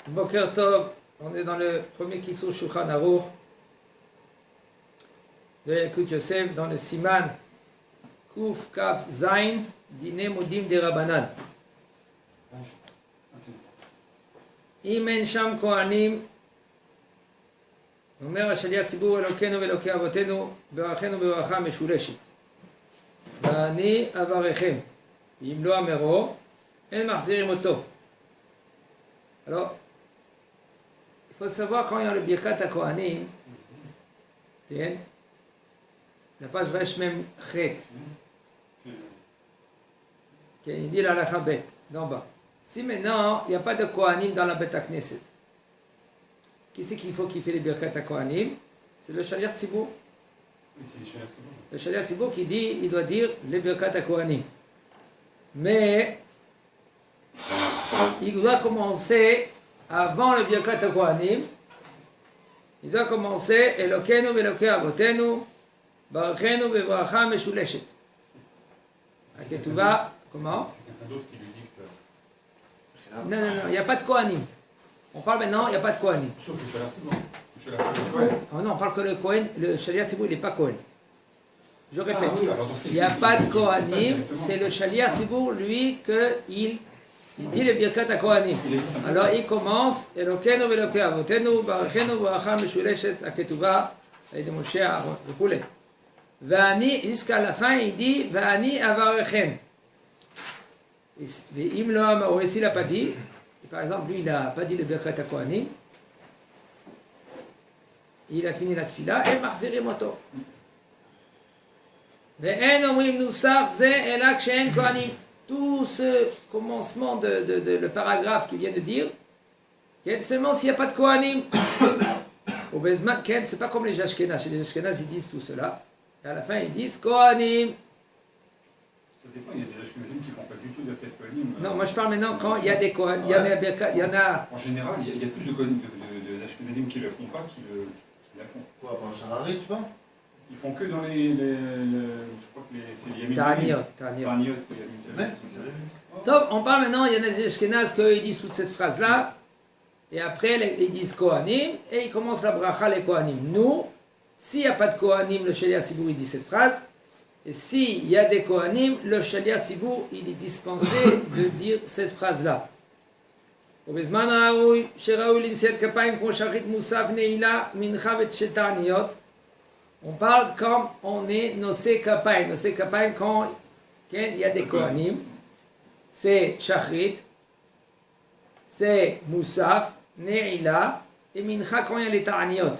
Boker Tov, on est dans le premier Kitsur Shulchan Aruch de Yalkut Yosef, dans le Siman Kuf Kaf Zain Dine Modim de Rabbanan. Imen Sham Kohanim אומר השליח ציבור אלוקינו ואלוקי אבותינו ברכנו בברכה משולשת ואני אברכם ואם לא אמרו אין מחזירים אותו. Alors, il faut savoir quand il y a le Birkat HaKohanim, la page Resh Mem Chet, il dit la halakha bet, d'en bas. Si maintenant il n'y a pas de Kohanim dans la Bet HaKnesset, qui c'est qu'il faut qu'il fait les Birkat HaKohanim? C'est le Shaliach Tzibur. Le Shaliach Tzibur qui dit, il doit dire les Birkat HaKohanim. Mais il doit commencer avant le Birkat HaKohanim. Il doit commencer Elokenu ve'Elokei Avotenu Barachenu be'Bracha Meshuleshet. Ketouva, comment? C'est quelqu'un d'autre qui lui dicte. Non, il n'y a pas de Kohanim. On parle maintenant, il n'y a pas de Kohanim. Sauf le Shaliach Tzibur. Oh non, on parle que le Kohen, le Shaliach Tzibur, il n'est pas Kohen. Je répète, il n'y a cas, pas de Kohanim, c'est le Shaliach Tzibur, lui, qu'il dit le Birkat HaKohanim. Alors il commence, Elokenu ve'Elokei Avotenu, Barachenu Baracha Meshuleshet HaKetuvah, de Moshe Aaron, וכו'. ואני, jusqu'à la fin, il dit, ואני אברכם. ואם לא אמרו, ici il n'a pas dit, par exemple, lui, il n'a pas dit le Birkat HaKohanim, il a fini la tfila, et מחזירים אותו. ואין אומרים נוסח זה אלא כשאין כהנים. Tout ce commencement de le paragraphe qui vient de dire, seulement s'il n'y a pas de Kohanim. Au Bezman, c'est pas comme les Ashkenaz. Chez les Ashkenaz, ils disent tout cela. Et à la fin, ils disent Kohanim. Ça dépend, il y a des Ashkenazim qui ne font pas du tout de Birkat Kohanim. Non, moi je parle maintenant quand il y a des Kohanim. Il y en a. En général, il y a plus de Ashkenazim qui ne le font pas qui la font. Quoi, pour un Charari, tu vois? Ils font que dans les je crois que c'est les Yamim. Ta'aniot. Top, on parle maintenant, il y en a des Ashkenaz qui disent toute cette phrase-là, et après ils disent Kohanim, et ils commencent la bracha les Kohanim. Nous, s'il n'y a pas de Kohanim, le Shaliach Tzibur il dit cette phrase, et s'il y a des Kohanim, le Shaliach Tzibur il est dispensé de dire cette phrase-là. ובזמן הראוי שראוי לנשיאת כפיים כמו שחרית מוסף נעילה מנחה ותעניות. On parle comme on est nosé kapayim. Nosé kapayim quand il y a des kohanim, c'est shachrit, c'est moussaf, ne'ila, et mincha quand il y a les ta'aniot.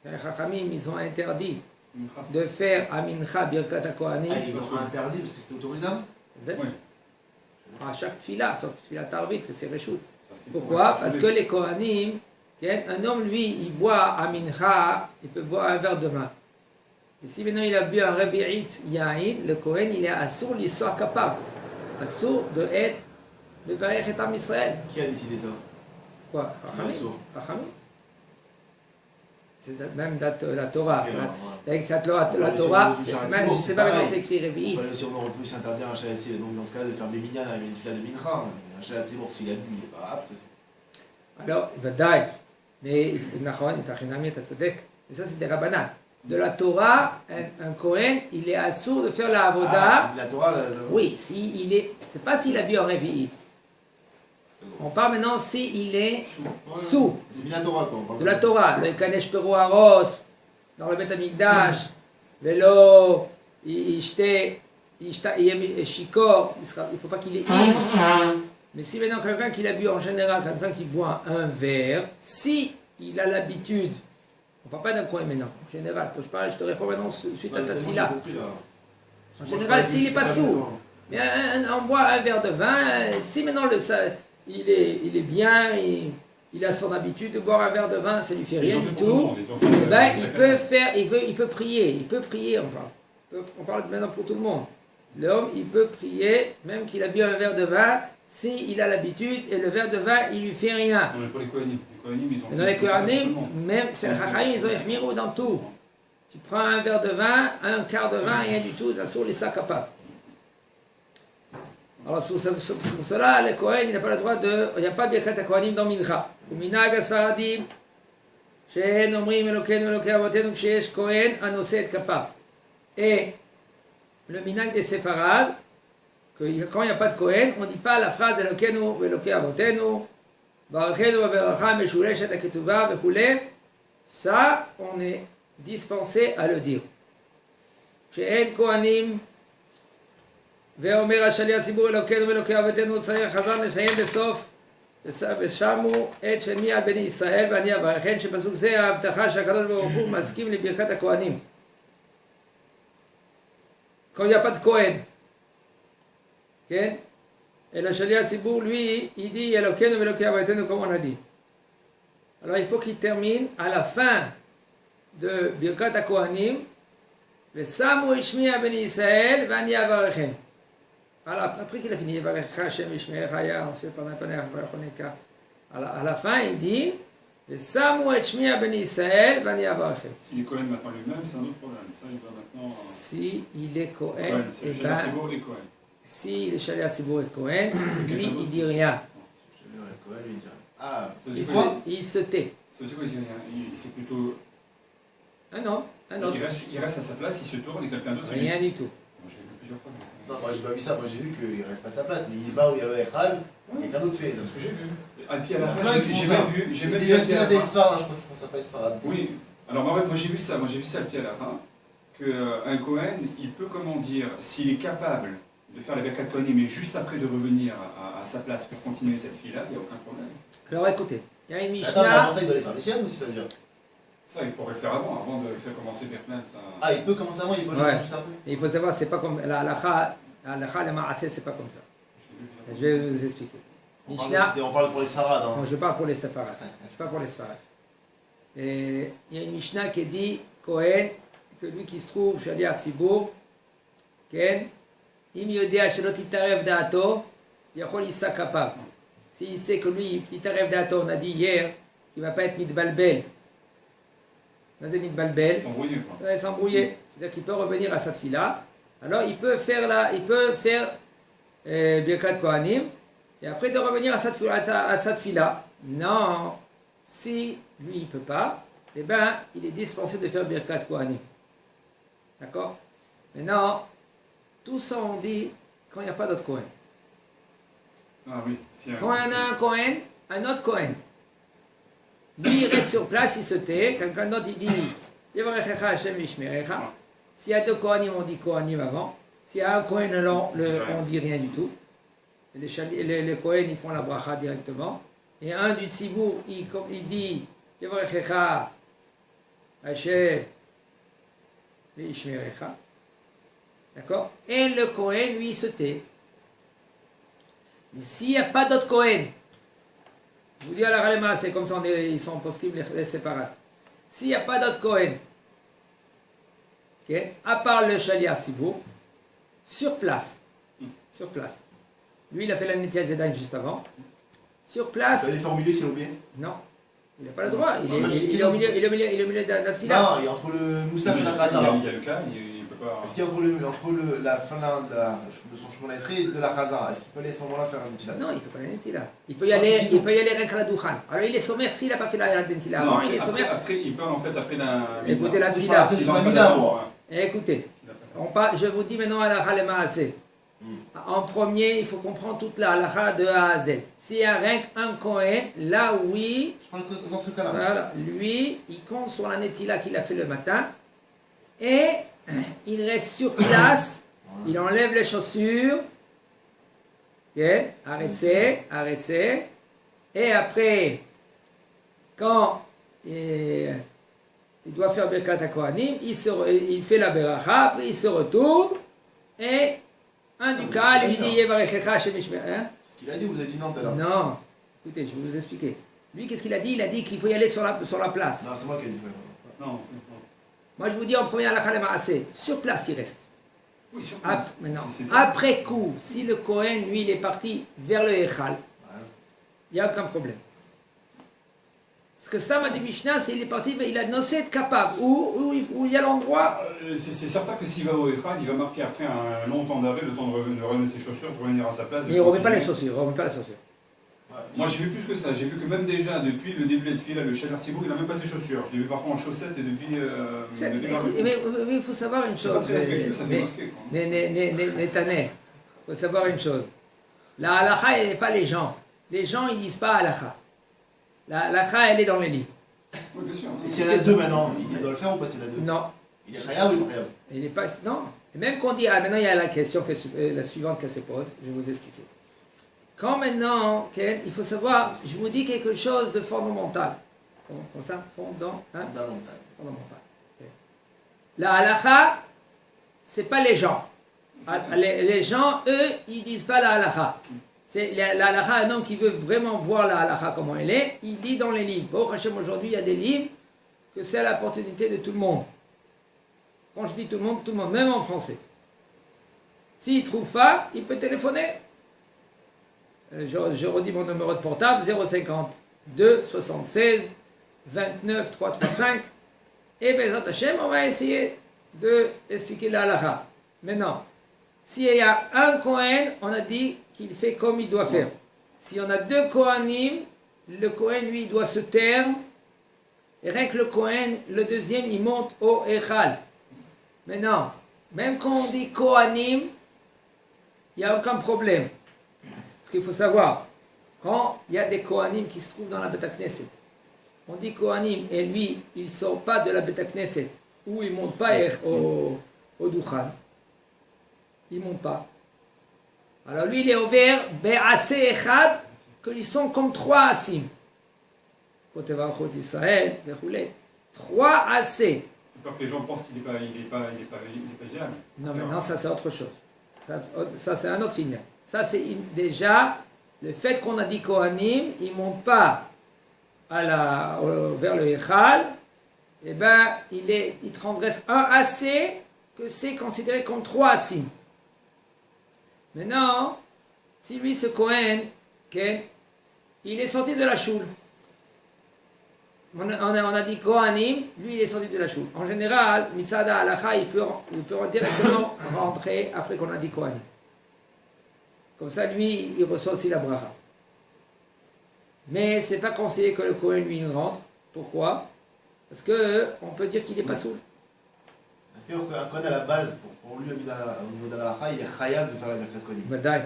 Les chachamim, ils ont interdit de faire à mincha birkat ha-kohanim. Ah, ils ont interdit parce que c'était autorisable? Oui. À chaque tfila, sauf tfila tarbit, que c'est réchout. Pourquoi? Parce que les kohanim, un homme, lui, il boit à mincha, il peut boire un verre de vin. Et si maintenant il a bu un rebi'it yain, le Kohen, il est assour, il soit capable. Assour de être le Barech et Am Israël. Qui a décidé ça? Quoi? Rachamim. C'est même la Torah. Avec cette la Torah, même, je ne sais pas comment c'est écrit rebi'it. Si on aurait pu s'interdire un Shalat Tzibur, donc dans ce cas-là, de faire Béminyan avec une fila de mincha, un Shalat Tzibur, s'il a bu, il n'est pas apte. Alors, ודאי. Mais, נכון, תחינמי, אתה צודק. Mais ça, c'est des rabbanan. De la Torah, un Kohen, il est assourd de faire la avoda. Ah, c'est de la Torah, oui, si il est. C'est pas s'il a bu en réveillé. On parle maintenant s'il est sous. C'est bien la Torah, quoi. De la Torah. Le Kanesh Peru Aros, dans le Beth Amikdash, Velo, Ishte, Shikor, il ne faut pas qu'il est ivre. Mais si maintenant quelqu'un qui l'a bu en général, quelqu'un qui boit un verre, si il a l'habitude, on ne parle pas d'un coin maintenant, en général, je te réponds maintenant suite à ta fila. En général, s'il n'est pas sourd, mais on boit un verre de vin, si maintenant il est bien, il a son habitude de boire un verre de vin, ça ne lui fait rien du tout, il peut prier, on parle maintenant pour tout le monde. L'homme, il peut prier, même qu'il a bu un verre de vin, s'il a l'habitude, et le verre de vin, il lui fait rien. Non, mais pour les Kohanim. Dans les Kohanim, même, c'est le Chachamim, ils ont ihmirou dans tout. Tu prends un verre de vin, un quart de vin, rien du tout, ça sur les sacs à pas. Alors pour cela, le Kohen, il n'a pas le droit de... Il n'y a pas de Birkat HaKohanim dans Mincha. Minhag HaSfaradim, she'en omrim Elokeinu Elokei Avotenu ksheyesh Kohen anose et kapav. Et le minhag des séfarades, que quand il n'y a pas de Kohen, on ne dit pas la phrase Elokeinu Elokei Avotenu, Barachenu Vaveracha Meshuleshet HaKetuvah vechule. Ça, on est dispensé à le dire. She'en Kohanim ואומר השליח ציבור אלוקינו ואלוקי אבותינו צריך חזר לסיים בסוף ושמו את שמי על בני ישראל ואני אברכן שפסוק זה ההבטחה שהקדוש ברוך הוא מסכים לברכת הכהנים. Quand il n'y a pas de Kohen, et le shaliach ציבור lui il dit אלוקינו ואלוקי אבותינו comme on a dit. Alors il faut qu'il termine à la fin de ברכת הכהנים ושמו את שמי על בני ישראל ואני אברכן. Après qu'il a fini, à la fin, il dit si il est Cohen maintenant lui-même, c'est un autre problème. Ça, il va maintenant. Si il est Cohen, si le shaliach tzibur est Cohen, lui, il ne dit rien. Il se tait. Ça veut dire quoi, il dit rien? C'est plutôt. Un autre. Il reste à sa place, il se tourne et quelqu'un d'autre. Rien du tout. J'ai vu plusieurs fois. Non, moi j'ai pas vu ça, moi j'ai vu qu'il reste pas à sa place, mais il va où il y a le Echal, et quelqu'un d'autre fait. C'est ce que j'ai vu. Et puis alors, j'ai même vu à Sfarad, je crois qu'ils font ça pas Sfarad. Oui, alors moi j'ai vu ça, à pied à la fin, qu'un Cohen, il peut, comment dire, s'il est capable de faire les Birkat Kohanim, mais juste après de revenir à sa place pour continuer cette fille-là, il n'y a aucun problème. Alors écoutez, il y a une Mishnah. Attends, mais avant ça, il doit aller faire les chiennes ou si ça veut dire? Ça, il pourrait le faire avant de faire commencer Birkman. Ça... Ah, il peut commencer avant, il peut jouer juste après. Et il faut savoir, c'est pas comme la halakha, le ma'aseh, c'est pas comme ça. Je vais vous expliquer. On parle pour les Sfarad. Hein. Non, je parle pour les Séfarades. Je parle pour les Séfarades. Et il y a une Mishnah qui dit Kohen, que lui qui se trouve shaliach tzibur, Ken, im yodea shelo titarev da'ato, yachol yisa kapav. S'il sait que lui, titarev da'ato, on a dit hier, qu'il ne va pas être mitbalbel. Ça va s'embrouiller. C'est-à-dire qu'il peut revenir à cette fille-là. Alors il peut faire Birkat Kohanim et après de revenir à cette fille-là. Non, si lui il ne peut pas, eh bien il est dispensé de faire Birkat Kohanim. D'accord? Maintenant, tout ça on dit quand il n'y a pas d'autre Kohen. Ah oui. Quand il y en a un Kohen, un autre Kohen. Lui, il reste sur place, il se tait. Quelqu'un d'autre, il dit s'il y a deux Kohanim, on dit Kohanim avant. S'il y a un Kohen, on ne dit rien du tout. Les Kohen, ils font la bracha directement. Et un du Tzibour, il dit Hashem Vishmerecha. D'accord? Et le Kohen, lui, il se tait. Mais s'il n'y a pas d'autre Kohen, je vous dis à la Ralema, c'est comme ça, ils sont possibles les séparés. S'il n'y a pas d'autre Kohen, à part le shaliach tzibur, sur place, lui il a fait la Netilat Yadayim juste avant, sur place. Il va les formuler s'il a oublié? Non, il n'a pas le droit, il est au milieu de la fila. Non, il est entre le Moussaf et la Khazara. Il y a le cas, il peut pas. Est-ce qu'il y a entre la fin de son chemin d'Esrei et de la Khazara? Est-ce qu'il peut aller à ce moment-là faire un Netilat? Non, il ne fait pas la Netilat. Il peut y aller avec la Douchan. Alors il est sommaire, s'il n'a pas fait la Netilat avant, il est sommaire. Après, il peut en fait après la. Écoutez la Tfila. Écoutez, Écoutez, je vous dis maintenant à la Khalema Assez. En premier, il faut comprendre toute la halakha de A à Z. S'il y a rien qu'un Kohen, là oui, je parle dans ce cas-là. Voilà, lui, il compte sur la netila qu'il a fait le matin et il reste sur place, il enlève les chaussures, arrêtez, et après, quand il doit faire Birkat HaKohanim, il fait la beracha, après il se retourne et un du cas lui dit Yevarechecha Hashem Yishmer. Ce qu'il a dit, vous avez dit non tout à l'heure. Non, écoutez, je vais vous expliquer. Lui, qu'est-ce qu'il a dit? Il a dit qu'il faut y aller sur la place. Non, c'est moi qui ai dit. Non, moi, je vous dis en premier à la Khalema Assez, sur place il reste. Oui, sur place. Maintenant, après coup, si le Kohen, lui, il est parti vers le Echal, il n'y a aucun problème. Parce que Stam a dit Mishnah, c'est il est parti, mais il a nocé de capable. Où il y a l'endroit. C'est certain que s'il va au Echad, il va marquer après un long temps d'arrêt, le temps de remettre ses chaussures, de revenir à sa place. Mais il ne remet pas les chaussures, il remet pas les chaussures. Moi j'ai vu plus que ça, j'ai vu que même déjà depuis le début de la file, le Chaler Thibault, il n'a même pas ses chaussures. Je l'ai vu parfois en chaussettes et depuis. Mais il faut savoir une chose. C'est pas très respectueux, ça fait masquer. Nétané, il faut savoir une chose. La halakha, elle n'est pas les gens. Les gens, ils disent pas halakha. La halakha, elle est dans les livres. Oui, bien sûr. Et s'il y en a deux maintenant, il doit le faire ou pas s'il y en a deux? Non. Il est khayab ou il est pas khayab? Il n'est pas. Non. Et même qu'on dit. Ah, maintenant, il y a la question, la suivante qu'elle se pose. Je vais vous expliquer. Quand maintenant, Ken, il faut savoir, je vous dis quelque chose de fondamental. Comme ça, fondamental. Okay. La halakha, c'est pas les gens. Les gens, eux, ils disent pas la halakha. C'est la halakha, un homme qui veut vraiment voir la halakha comment elle est, il lit dans les livres. Bon, aujourd'hui, il y a des livres que c'est à l'opportunité de tout le monde. Quand je dis tout le monde, même en français. S'il ne trouve pas, il peut téléphoner. Je redis mon numéro de portable, 052 76 29 335. Et Bezat Hashem, on va essayer d'expliquer la halakha. Maintenant, s'il y a un Kohen, on a dit qu'il fait comme il doit faire. Si on a deux Kohanim, le Kohen, lui, il doit se taire. Et rien que le Kohen, le deuxième, il monte au Echal. Maintenant, même quand on dit Kohanim, il n'y a aucun problème. Parce qu'il faut savoir, quand il y a des Kohanim qui se trouvent dans la Beta Knesset, on dit Kohanim, et lui, il ne sort pas de la Beta Knesset, ou il ne monte pas au Duchan. Il ne monte pas. Alors lui, il est ouvert, Be'ase Echad, qu'ils sont comme trois Asim. Côté Varchot Israël, Verroulé. Trois Assez. Peur que les gens pensent qu'il n'est pas viable. Non, maintenant, ça, c'est autre chose. Ça c'est un autre ligne. Ça, c'est déjà le fait qu'on a dit Kohanim, ils ne montent pas vers le Echal, eh ben, il transgresse un assez que c'est considéré comme trois Asim. Maintenant, si lui, ce Kohen, il est sorti de la choule. On a dit Kohanim, lui il est sorti de la choule. En général, Mitzada Halakha, il peut directement rentrer après qu'on a dit Kohanim. Comme ça, lui, il reçoit aussi la bracha. Mais c'est pas conseillé que le Kohen, lui, il rentre. Pourquoi? Parce qu'on peut dire qu'il n'est pas saoul. Est-ce qu'un Kohen à la base, pour lui, au niveau de la halakha, il est khayab de faire la Birkat Kohanim? Badaï.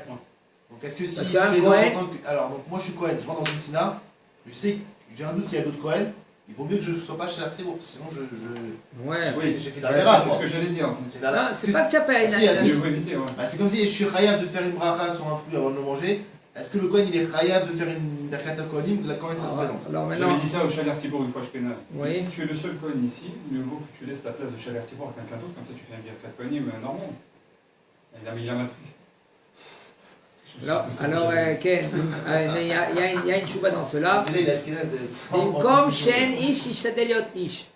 Donc est-ce que si il se présente en tant que... Alors, donc moi je suis Kohen, je rentre dans une Sina, je sais que j'ai un doute s'il y a d'autres Kohen, il vaut mieux que je ne sois pas chez l'Artsibourg, sinon j'ai fait d'Avera. C'est ce que j'allais dire. Non, c'est pas que tu as pas c'est comme si je suis khayab de faire une bracha sur un fruit avant de le manger. Est-ce que le Kohen il est khayab de faire une Birkat Kohanim quand ça se présente? J'avais dit ça au Chaler Thibault une fois, je pénale. Oui. Si tu es le seul Kohen ici, mieux vaut que tu laisses ta place de Chaler Thibault à quelqu'un d'autre, comme ça tu fais un Birkat Kohanim normal. Il a mal pris. Alors, Ken, il y a une chouba dans cela. Comme Shen Ish Ishtadel Yot Ish.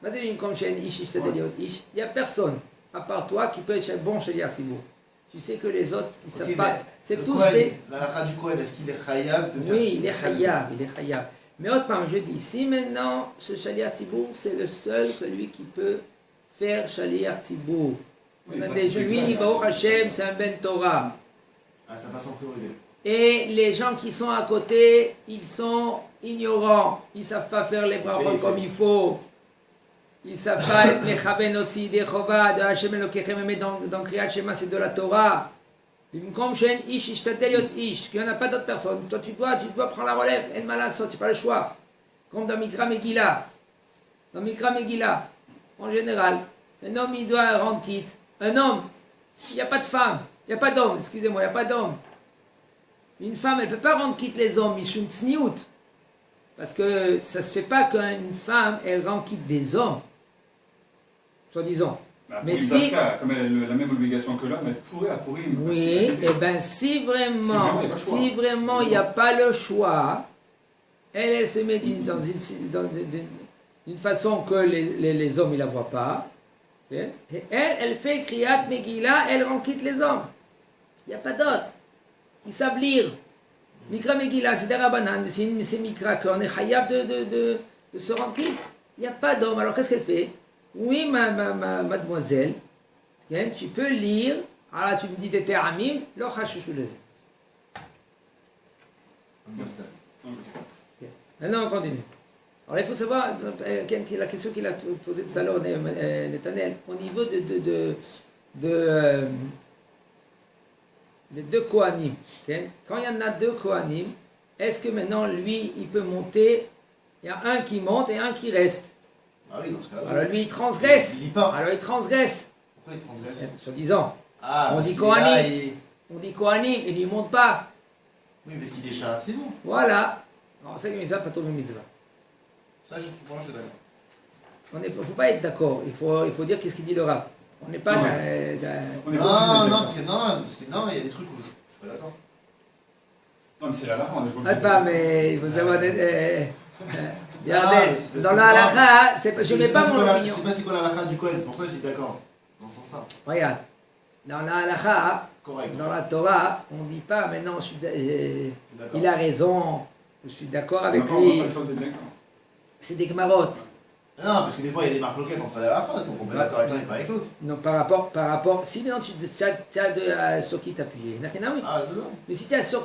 Vas-y, comme Shen Ish Ishtadel Yot Ish. Il n'y a personne, à part toi, qui peut être bon chez Yassibourg. Tu sais que les autres, ils ne savent pas. C'est tous les. La halakha du Kohen, est-ce qu'il est khayab de faire? Oui, il est khayab. Mais autrement, je dis, si maintenant, ce Shaliach Tzibour, c'est le seul, celui qui peut faire Shaliach Tzibour. On a des juifs, Baruch Hashem, c'est un Ben Torah. Ah, ça passe en priorité. Et les gens qui sont à côté, ils sont ignorants. Ils ne savent pas faire les brachot comme il faut. Ils ne savent pas être Mechaben Otsi Dechova, de Hashem Elokechem, mais dans Kriyat Shema, c'est de la Torah. Comme Shen Ish Ishtadel Yot Ish, qu'il n'y en a pas d'autres personnes. Toi, tu dois prendre la relève. En Malasot, tu n'as pas le choix. Comme dans Mikra Megillah. Dans Mikra Megillah, en général, un homme, il doit rendre quitte. Un homme, il n'y a pas de femme. Il n'y a pas d'homme, excusez-moi, il n'y a pas d'homme. Une femme, elle ne peut pas rendre quitte les hommes, Mishum Tsniout. Parce que ça ne se fait pas qu'une femme, elle rend quitte des hommes. Soi-disant. Mais si, comme elle a la même obligation que l'homme, elle pourrait appuyer. Oui, et bien si vraiment il n'y a pas le choix, elle se met d'une façon que les hommes ne la voient pas. Et elle fait Kriyat Megillah, elle rend quitte les hommes. Il n'y a pas d'autre. Ils savent lire. Mikra Megillah, c'est des Rabbanan, c'est Mikra qu'on est Hayab de se remplir. Il n'y a pas d'homme. Alors qu'est-ce qu'elle fait? Oui, mademoiselle, tu peux lire. Alors tu me dis des Amim, lo chashushu le. Maintenant on continue. Alors il faut savoir, la question qu'il a posée tout à l'heure, Netanel, au niveau des deux Kohanim. Quand il y en a deux Kohanim, est-ce que maintenant lui, il peut monter? Il y a un qui monte et un qui reste. Ah oui, dans ce cas-là. Alors lui, il transgresse. Alors il transgresse. Pourquoi il transgresse? Soi-disant. Ah, on dit Kohanim. On dit Kohanim, et lui, il ne monte pas. Oui, parce qu'il est Shalat, c'est bon. Voilà. Alors c'est que ça, pas tomber mitzvah. Ça, je suis d'accord. Il ne faut pas être d'accord. Il faut dire qu'est-ce qu'il dit le Rav. On n'est pas. Non, parce que non, il y a des trucs où je suis pas d'accord. Non, mais c'est la halakha, on est pas Attends, mais vous avez. Regardez, dans la halakha, je ne mets pas mon opinion. Je sais pas c'est quoi la halakha du Kohen, c'est pour ça que je dis d'accord. Dans ce sens-là. Regarde, dans la halakha, correct. Dans la Torah, on ne dit pas, mais non, il a raison, je suis d'accord avec lui. C'est des gmarot. Non, parce que des fois il y a des marloquettes entre la halakha, donc on peut être d'accord avec l'un et pas avec l'autre. Non, par rapport. Si maintenant tu as sur qui t'appuyer, Ah, c'est ça. mais si tu as sur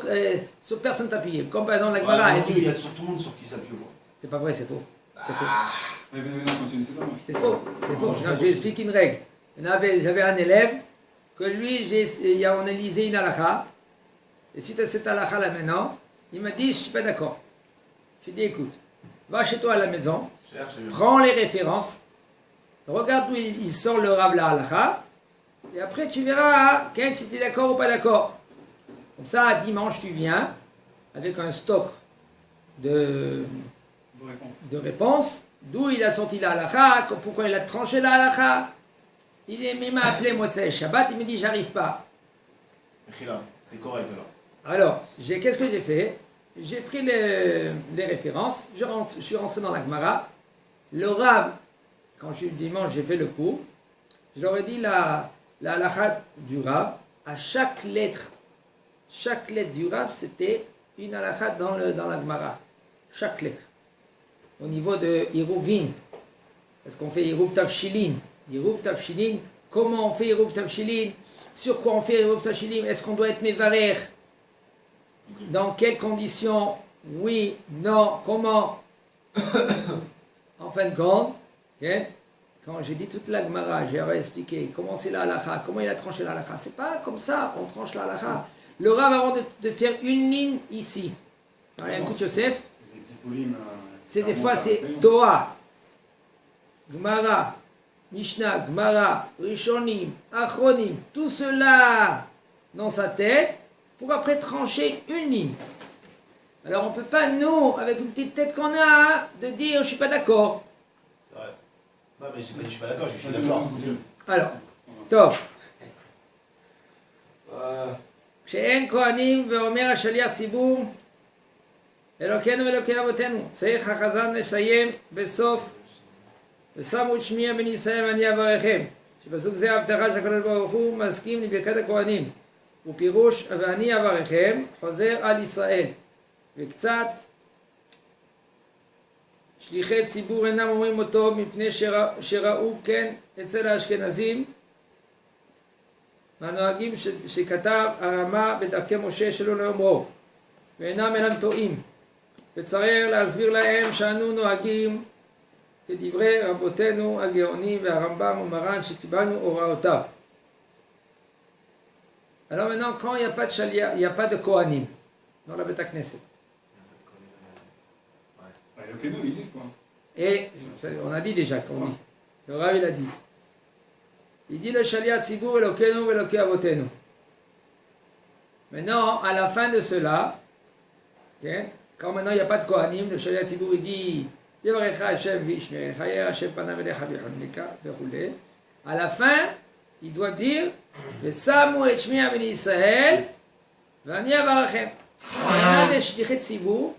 personne t'appuyer, comme par exemple la Gemara, elle dit. Il y a sur tout le monde sur qui s'appuie. C'est pas vrai, c'est faux. C'est faux. C'est faux. C'est faux. Non, je vais expliquer une règle. J'avais un élève que lui, on a lisé une halakha, et suite à cette halakha là maintenant, il m'a dit, je suis pas d'accord. J'ai dit, écoute, va chez toi à la maison. Prends les références, regarde où il sort le Rav la halakha, et après tu verras si tu es d'accord ou pas d'accord. Comme ça, dimanche, tu viens avec un stock de réponses, d'où il a sorti la halakha, pourquoi il a tranché la halakha. Il m'a appelé Motsei Shabbat, il me dit j'arrive pas. C'est correct alors. Alors, qu'est-ce que j'ai fait? J'ai pris les références, je suis rentré dans la Gemara. Le Rav, quand dimanche j'ai fait le cours, je leur ai dit la halakha du Rav, à chaque lettre du Rav, c'était une halakha dans la Gemara. Chaque lettre. Au niveau de Hiruvin, parce qu'on fait Hiruv Tavshilin. Hiruv Tavshilin, comment on fait Hiruv Tavshilin? Sur quoi on fait Hiruv Tavshilin? Est-ce qu'on doit être Mevarer? Dans quelles conditions? Oui, non, comment? En fin de compte, quand j'ai dit toute la Gemara, j'ai expliqué comment c'est la halakha, comment il a tranché la halakha. C'est pas comme ça, on tranche la halakha. Le Rav, avant de faire une ligne ici, dans un coup de Yosef, c'est des fois c'est Torah, Gemara, Mishnah, Gemara, Rishonim, Achronim, tout cela dans sa tête pour après trancher une ligne. Alors on ne peut pas, nous, avec une petite tête qu'on a, de dire je ne suis pas d'accord. C'est vrai. Non mais je ne suis pas d'accord, je suis d'accord. Alors, top. כשאין כהנים ואומר השליח ציבור אלוקינו ואלוקי אבותינו, צריך החזן לסיים בסוף ושמו את שמי בני ישראל ואני אברכם, שבסוג זה ההבטחה שהקדוש ברוך הוא מסכים לברכת הכהנים, ופירוש ואני אברכם חוזר על ישראל, וקצת שליחי ציבור אינם אומרים אותו מפני שראו כן אצל האשכנזים והנוהגים שכתב הרמה בדרכי משה שלא לאומרו, ואינם אינם טועים, וצריך להסביר להם שאנו נוהגים כדברי רבותינו הגאונים והרמב"ם ומרן שקיבלנו הוראותיו. Alors maintenant, quand il n'y a pas de chalia, il n'y a pas de Kohanim dans la Beth Knesset. Et on a dit déjà qu'on dit. Le Rav il a dit. Il dit le Shaliat Tzibur Elokenu Eloke Avotenu. Maintenant, à la fin de cela, quand maintenant il n'y a pas de Kohanim, le Shaliat Tzibur il dit Yevarecha Hashem v'ishmerecha yer Hashem panav elecha v'choneka v'chulei. À la fin, il doit dire V'samu et shmi b'nei Israël v'ani avarachem. Il y a des shlichei Tzibur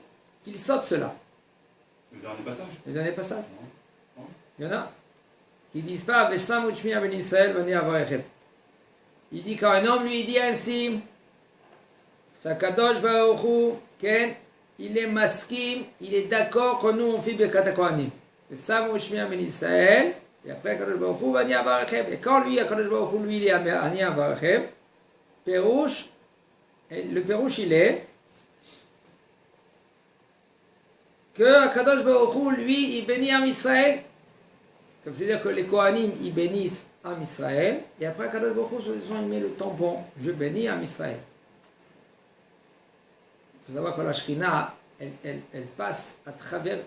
qui sortent cela. Le dernier passage. Le dernier passage. Il y en a. Qui disent pas V'samu et shmi b'nei Israël v'ani avarachem. Il dit quand un homme lui dit ainsi, qu'Akadosh Baruch Hu Ken, il est maskim, il est d'accord que nous on fait Birkat HaKohanim. Et ça, mon Shmiya Ben Israël, et après, Kadosh Baruch Hu, Ani Avarachem. Et quand lui, Kadosh Baruch Hu, lui, il est Ani Avarachem, Pérouche, le Pérouche, il est que Kadosh Baruch Hu, lui, il bénit Am Israël. C'est-à-dire que les Kohanim, ils bénissent Am Israël, et après, Kadosh Baruch Hu, il met le tampon, je bénis Am Israël. Il faut savoir que la Shekhinah, elle passe à travers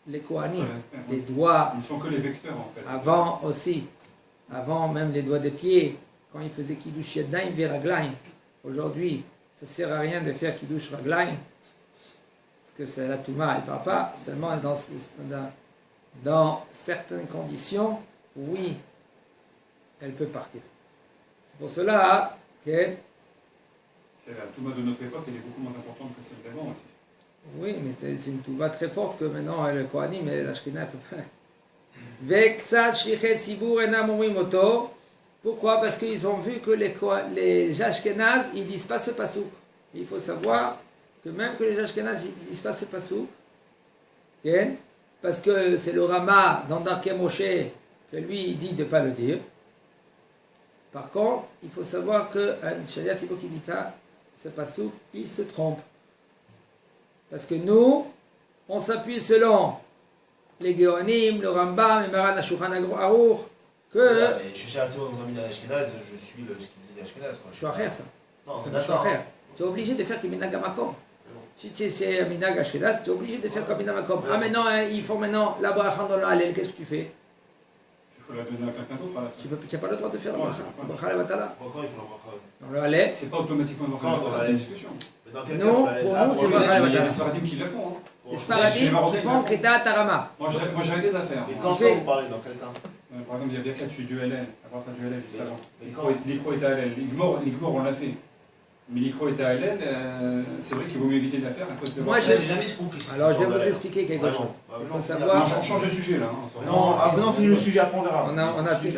les Kohanim, les doigts. Ils ne sont que les vecteurs en fait. Avant aussi, avant même les doigts des pieds, quand ils faisaient Kiddush Yadayim Viraglaim. Aujourd'hui, ça ne sert à rien de faire Kiddush Raglaim, parce que c'est la Touma, elle ne part pas, seulement dans certaines conditions, oui, elle peut partir. C'est pour cela que. C'est la Touma de notre époque, elle est beaucoup moins importante que celle d'avant aussi. Oui, mais c'est une touba très forte que maintenant le Kohanim, mais la Shekhinah ne peut pas. Vektsat shlichet tzibur enam omrim oto. Pourquoi? Parce qu'ils ont vu que les Ashkenazes, ils ne disent pas ce pasouk. Il faut savoir que même que les Ashkenazes, ils ne disent pas ce pasouk. Okay? Parce que c'est le Rama dans Darkei Moshe que lui, il dit de ne pas le dire. Par contre, il faut savoir qu'un Shaliat Tzibur qui ne dit pas ce pasouk, il se trompe. Parce que nous, on s'appuie selon les Géonim, le Rambam, et Maran HaShulchan Aruch, que... Je suis chez dans un minag Ashkenaz, je suis ce qu'il dit Ashkenaz. Je suis à ça. Non, c'est d'accord. Tu es obligé de faire comme minag Amakom. Si tu es un minag Ashkenaz, tu es obligé de faire comme minag Amakom. Ah, maintenant, ils font maintenant la bracha dans le Hallel, qu'est-ce que tu fais? Il faut la donner à quelqu'un d'autre. Tu n'as pas le droit de faire la bracha. C'est bracha la batala. Pourquoi il faut la bracha? Dans le Hallel. C'est pas automatiquement une bracha, c'est une discussion. Non, pour nous, c'est bracha la Il y a batala. des Sfaradim qui le font. Les Sfaradim qui font Kedat Tarama. Moi j'ai arrêté de la faire. Mais quand vous parlez dans quel cas? Par exemple, il y a Birkat du LL, la bracha du LL juste avant. L'Ikro était à LL. L'Igmor, on l'a fait. Mais l'Ikro était à LL, c'est vrai qu'il vaut mieux éviter de la faire à cause de. Moi, j'ai jamais ce coup. Alors, je vais vous expliquer quelque chose. Il faut savoir. On change de sujet là. Non, on finit le sujet, après on verra.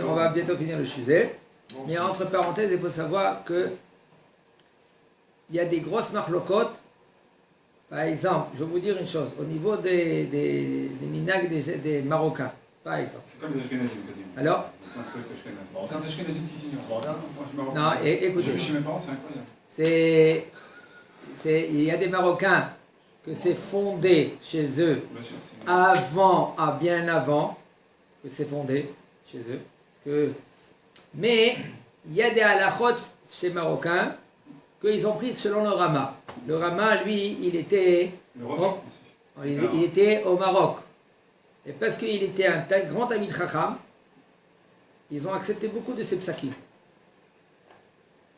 On va bientôt finir le sujet. Mais entre parenthèses, il faut savoir que il y a des grosses marlocotes. Par exemple, je vais vous dire une chose. Au niveau des minags des Marocains, par exemple. C'est comme les Ashkenazim quasiment. Alors c'est un Ashkenazim qui signe. Non, écoutez. Je suis chez mes parents, c'est incroyable. Il y a des Marocains que c'est fondé chez eux bien avant que c'est fondé chez eux. Mais il y a des halachot chez Marocains qu'ils ont pris selon le Rama. Le Rama, lui, il était au Maroc. Et parce qu'il était un grand ami de Chacham, ils ont accepté beaucoup de ses psakim.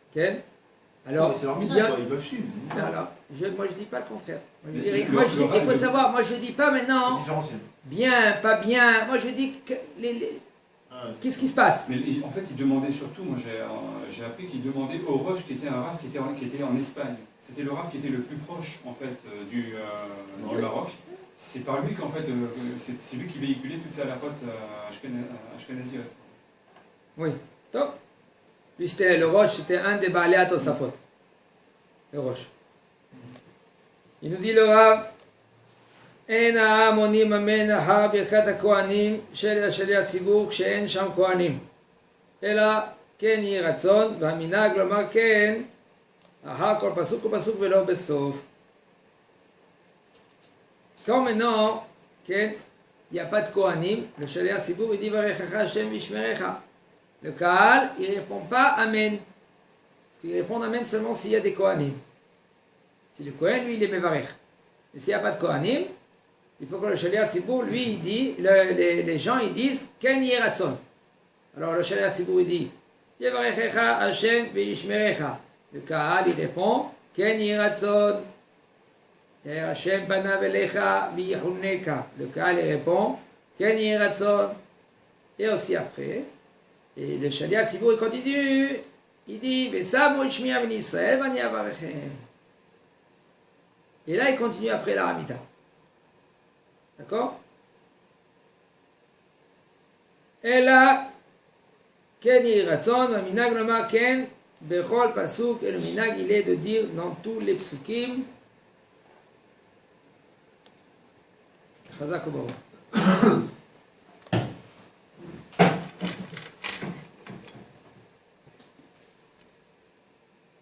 Okay? Alors, c'est leur minag, ils peuvent suivre. Moi je dis pas le contraire. Il faut savoir, moi je dis pas maintenant bien, pas bien. Moi je dis que qu'est-ce qui se passe? Mais en fait, il demandait surtout, moi j'ai appris qu'il demandait au Roche qui était un Rav qui était en Espagne. C'était le Rav qui était le plus proche en fait du Maroc. C'est par lui qu'en fait, c'est lui qui véhiculait toutes ces halakhot ashkenaziyot. Oui, top. Lui c'était le Roche, c'était un des Baalei Tosafot. Le Roche. Il nous dit le Rav. אין העם עונים ממנה ברכת הכהנים של שליח ציבור כשאין שם כהנים אלא כן יהי רצון והמנהג לומר כן אחר כל פסוק ופסוק ולא בסוף. Quand maintenant, il n'y a pas de Kohanim, le Shaliach Tzibur il dit Varechecha Hashem vishmerecha. Le Kahal, il ne répond pas Amen. Parce qu'il répond Amen seulement s'il y a des Kohanim. Si le Kohen, lui, il est Mevarech. Et s'il n'y a pas de Kohanim, il faut que le Shaliach Tzibur, lui, il dit, les gens, ils disent Ken yeh ratzon. Alors le Shaliach Tzibur, il dit Yevarechecha Hashem vishmerecha. Le Kahal, il répond Ken yeh ratzon. Hashem panav elecha v'yichuneka. Le Kahal il répond Ken yeh ratzon. Et aussi après, et le Shaliach Tzibur il continue, il dit V'samu Shmiya ben Israël v'ani avarechem. Et là il continue après la Hamida. D'accord? Et là, Ken yeh ratzon, le minag lomar Ken bechol pasuk, et le minag il est de dire dans tous les psukim Chazak Obaou.